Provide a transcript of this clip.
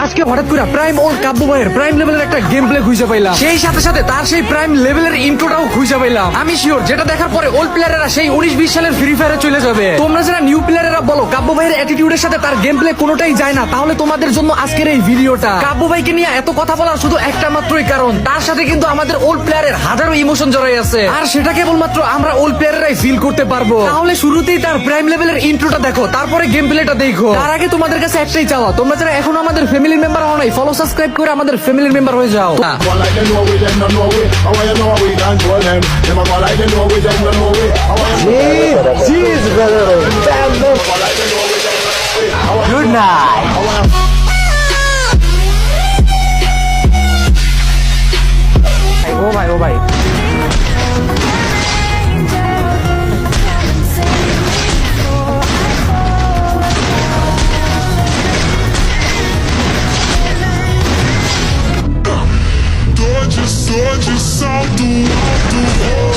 আজকে হঠাৎ করে প্রাইম ওর কাব্য ভাইয়ের প্রাইম লেভেলের একটা গেম প্লে খুঁজে পাইলাম, সেই সাথে সাথে তার সেই প্রাইম লেভেলের ইন্ট্রোটাও খুঁজে পাইলাম। আমি শিওর যেটা দেখার পরে ওল্ড প্লেয়ারেরা সেই 19-20 সালের ফ্রি ফায়ারে চলে যাবে। তোমরা যারা নিউ প্লেয়ারেরা বলো কাব্য ভাইয়ের অ্যাটিটিউডের সাথে তার গেম প্লে কোনোটাই যায় না, তাহলে তোমাদের জন্য আজকের এই ভিডিওটা। কাব্য ভাইকে নিয়ে এত কথা বলার শুধু একটা মাত্রই কারণ, তার সাথে কিন্তু আমাদের ওল্ড প্লেয়ারের হাজারো ইমোশন জড়াই আছে, আর সেটা কেবলমাত্র আমরা ওল্ড প্লেয়ারেরাই ফিল করতে পারবো। তাহলে শুরুতেই তার প্রাইম লেভেলের ইন্ট্রোটা দেখো, তারপরে গেম প্লেটা দেখো। তার আগে তোমাদের কাছে একটাই চাওয়া, তোমরা যারা এখনো আমাদের ফ্যামিলি মেম্বার হও নাই, ফলো সাবস্ক্রাইব করে আমাদের ফ্যামিলি মেম্বার হয়ে যাও। Go like them know we, them no know we. How you know we control them? Them a go like them know we, them no know we. How you Jeez, brother. Damn, go like them know we, them no know we. How you good night. ও ভাই ও ভাই, Dodge salto alto.